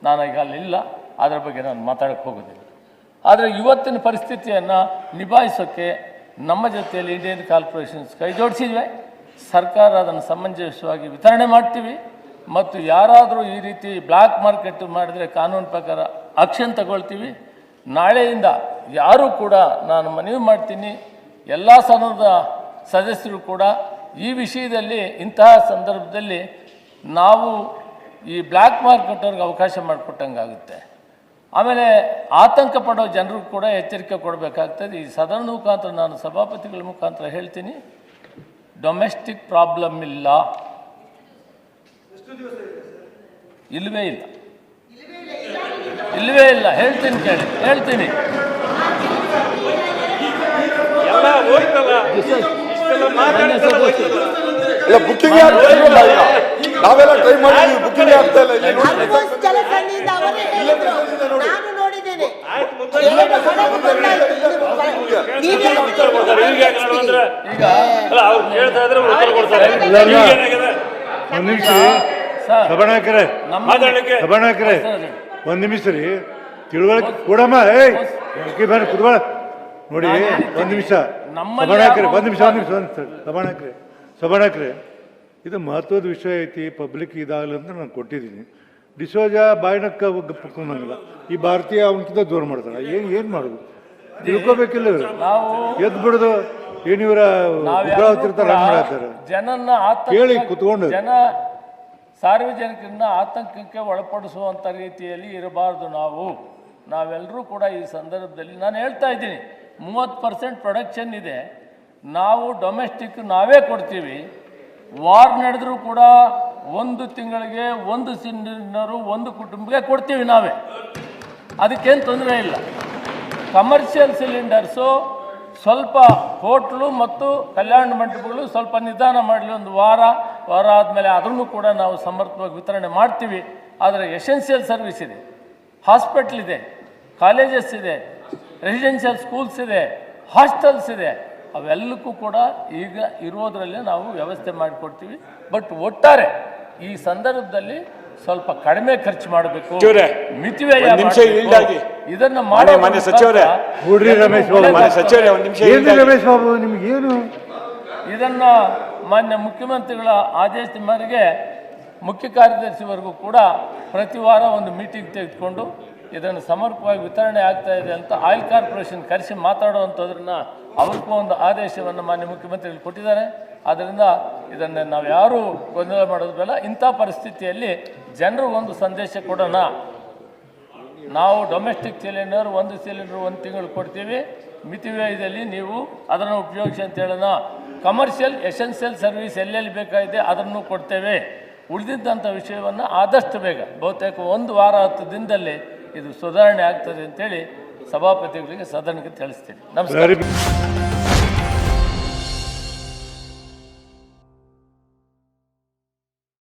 ನಾನು ಈಗ ಅಲ್ಲಿಲ್ಲ, ಅದರ ಬಗ್ಗೆ ನಾನು ಮಾತಾಡೋಕ್ಕೆ ಹೋಗೋದಿಲ್ಲ. ಆದರೆ ಇವತ್ತಿನ ಪರಿಸ್ಥಿತಿಯನ್ನು ನಿಭಾಯಿಸೋಕ್ಕೆ ನಮ್ಮ ಜೊತೆಯಲ್ಲಿ ಇಂಡಿಯನ್ ಕಾರ್ಪೊರೇಷನ್ಸ್ ಕೈ ಜೋಡಿಸಿದ್ವೆ. ಸರ್ಕಾರ ಅದನ್ನು ಸಮಂಜಸವಾಗಿ ವಿತರಣೆ ಮಾಡ್ತೀವಿ ಮತ್ತು ಯಾರಾದರೂ ಈ ರೀತಿ ಬ್ಲ್ಯಾಕ್ ಮಾರ್ಕೆಟ್ ಮಾಡಿದರೆ ಕಾನೂನು ಪ್ರಕಾರ ಆಕ್ಷನ್ ತಗೊಳ್ತೀವಿ. ನಾಳೆಯಿಂದ ಯಾರೂ ಕೂಡ ನಾನು ಮನವಿ ಮಾಡ್ತೀನಿ, ಎಲ್ಲ ಸನದ ಸದಸ್ಯರು ಕೂಡ ಈ ವಿಷಯದಲ್ಲಿ ಇಂತಹ ಸಂದರ್ಭದಲ್ಲಿ ನಾವು ಈ ಬ್ಲ್ಯಾಕ್ ಮಾರ್ಕೆಟವ್ರಿಗೆ ಅವಕಾಶ ಮಾಡಿಕೊಟ್ಟಂಗಾಗುತ್ತೆ. ಆಮೇಲೆ ಆತಂಕ ಪಡೋ ಜನರು ಕೂಡ ಎಚ್ಚರಿಕೆ ಕೊಡಬೇಕಾಗ್ತದೆ. ಈ ಸದನದ ಮುಖಾಂತರ ನಾನು ಸಭಾಪತಿಗಳ ಮುಖಾಂತರ ಹೇಳ್ತೀನಿ, ಡೊಮೆಸ್ಟಿಕ್ ಪ್ರಾಬ್ಲಮ್ ಇಲ್ಲ, ಇಲ್ಲವೇ ಇಲ್ಲ, ಇಲ್ಲವೇ ಇಲ್ಲ. ಹೇಳ್ತೀನಿ ಕೇಳಿ, ಹೇಳ್ತೀನಿ. ಬುಕ್ಕಿಂಗ್ ನಾವೆಲ್ಲ ಟ್ರೈ ಮಾಡಿದ್ವಿ, ಬುಕ್ಕಿಂಗ್ ಆಗ್ತಾ ಇಲ್ಲ. ಒಂದ್ ನಿಮಿಷ ರೀ, ತಿಳುವಳಿಕೆ ಕೊಡಮ್ಮ. ಬನ್ನಿ ಕುತ್ಕೊಳ ನೋಡಿ, ಒಂದ್ ನಿಮಿಷ ಸಭಾನಾಯಕರೇ, ಒಂದ್ ನಿಮಿಷ ಸಭಾನಾಯಕರೇ, ಇದು ಮಹತ್ವದ ವಿಷಯ ಐತಿ, ಪಬ್ಲಿಕ್ ಇದಾಗಲಿ ಅಂತ ನಾನು ಕೊಟ್ಟಿದ್ದೀನಿ. ಡಿಸೋಜ ಬಾಯಿನಕ್ಕ ಪಕ್ಕೊಂಡಂಗಿಲ್ಲ, ಈ ಭಾರತೀಯ ಅವನಕ್ಕಿಂತ ದೂರ ಮಾಡ್ತಾಳೆ. ಏನು ಮಾಡೋದು ತಿಳ್ಕೊಬೇಕಿಲ್ಲ ಇವರು, ಎದ್ದು ಬಿಡೋದು ಏನು ಇವರ ಉಗ್ರಾವತಿರ್ತಾರೆ ಮಾಡ್ತಾರೆ. ಜನನ್ನ ಕೇಳಿ ಕುತ್ಕೊಂಡು ಸಾರ್ವಜನಿಕರನ್ನ ಆತಂಕಕ್ಕೆ ಒಳಪಡಿಸುವಂಥ ರೀತಿಯಲ್ಲಿ ಇರಬಾರ್ದು. ನಾವೆಲ್ಲರೂ ಕೂಡ ಈ ಸಂದರ್ಭದಲ್ಲಿ ನಾನು ಹೇಳ್ತಾ ಇದ್ದೀನಿ, 30% ಪ್ರೊಡಕ್ಷನ್ ಇದೆ, ನಾವು ಡೊಮೆಸ್ಟಿಕ್ ನಾವೇ ಕೊಡ್ತೀವಿ. ವಾರ್ ನಡೆದರೂ ಕೂಡ 1 ತಿಂಗಳಿಗೆ 1 ಸಿಲಿಂಡರು 1 ಕುಟುಂಬಕ್ಕೆ ಕೊಡ್ತೀವಿ ನಾವೇ, ಅದಕ್ಕೇನು ತೊಂದರೆ ಇಲ್ಲ. ಕಮರ್ಷಿಯಲ್ ಸಿಲಿಂಡರ್ಸು ಸ್ವಲ್ಪ ಹೋಟ್ಲು ಮತ್ತು ಕಲ್ಯಾಣ ಮಂಟಪಗಳು ಸ್ವಲ್ಪ ನಿಧಾನ ಮಾಡಲಿ, ಒಂದು ವಾರ ಆದಮೇಲೆ ಅದನ್ನು ಕೂಡ ನಾವು ಸಮರ್ಥವಾಗಿ ವಿತರಣೆ ಮಾಡ್ತೀವಿ. ಆದರೆ ಎಸೆನ್ಷಿಯಲ್ ಸರ್ವಿಸ್ ಇದೆ, ಹಾಸ್ಪಿಟ್ಲ್ ಇದೆ, ಕಾಲೇಜಸ್ ಇದೆ, ರೆಸಿಡೆನ್ಷಿಯಲ್ ಸ್ಕೂಲ್ಸ್ ಇದೆ, ಹಾಸ್ಟೆಲ್ಸ್ ಇದೆ, ಅವೆಲ್ಲಕ್ಕೂ ಕೂಡ ಈಗ ಇರೋದರಲ್ಲೇ ನಾವು ವ್ಯವಸ್ಥೆ ಮಾಡಿಕೊಡ್ತೀವಿ. ಬಟ್ ಒಟ್ಟಾರೆ ಈ ಸಂದರ್ಭದಲ್ಲಿ ಸ್ವಲ್ಪ ಕಡಿಮೆ ಖರ್ಚು ಮಾಡಬೇಕು, ಮಿತಿವ್ಯಯ ಇದನ್ನ ಮಾಡೋ ಇದನ್ನ ಮಾನ್ಯ ಮುಖ್ಯಮಂತ್ರಿಗಳ ಆದೇಶದ ಮೇರೆಗೆ ಮುಖ್ಯ ಕಾರ್ಯದರ್ಶಿವರೆಗೂ ಕೂಡ ಪ್ರತಿ ವಾರ ಒಂದು ಮೀಟಿಂಗ್ ತೆಗೆದುಕೊಂಡು ಇದನ್ನು ಸಮರ್ಪಕವಾಗಿ ವಿತರಣೆ ಆಗ್ತಾ ಇದೆ ಅಂತ ಆಯಿಲ್ ಕಾರ್ಪೊರೇಷನ್ ಕರೆಸಿ ಮಾತಾಡುವಂಥದ್ರನ್ನ ಅವ್ರಿಗೂ ಒಂದು ಆದೇಶವನ್ನು ಮಾನ್ಯ ಮುಖ್ಯಮಂತ್ರಿಗಳು ಕೊಟ್ಟಿದ್ದಾರೆ. ಆದ್ದರಿಂದ ಇದನ್ನು ನಾವು ಯಾರೂ ಗೊಂದಲ ಮಾಡೋದು ಬೇಡ. ಇಂಥ ಪರಿಸ್ಥಿತಿಯಲ್ಲಿ ಜನರು ಒಂದು ಸಂದೇಶ ಕೊಡೋಣ, ನಾವು ಡೊಮೆಸ್ಟಿಕ್ ಸಿಲಿಂಡರ್ 1 ಸಿಲಿಂಡರ್ 1 ತಿಂಗಳು ಕೊಡ್ತೀವಿ, ಮಿತಿವ್ಯಯದಲ್ಲಿ ನೀವು ಅದನ್ನು ಉಪಯೋಗಿಸಿ ಅಂತ ಹೇಳೋಣ. ಕಮರ್ಷಿಯಲ್ ಎಸೆನ್ಷಿಯಲ್ ಸರ್ವಿಸ್ ಎಲ್ಲೆಲ್ಲಿ ಬೇಕಾಗಿದೆ ಅದನ್ನು ಕೊಡ್ತೇವೆ. ಉಳಿದಿದ್ದಂಥ ವಿಷಯವನ್ನು ಆದಷ್ಟು ಬೇಗ, ಬಹುತೇಕ 1 ವಾರ 10 ದಿನದಲ್ಲಿ ಇದು ಸುಧಾರಣೆ ಆಗ್ತದೆ ಅಂತೇಳಿ ಸಭಾಪತಿಗಳಿಗೆ ಸದನಕ್ಕೆ ತಿಳಿಸ್ತೀನಿ. ನಮಸ್ಕಾರ.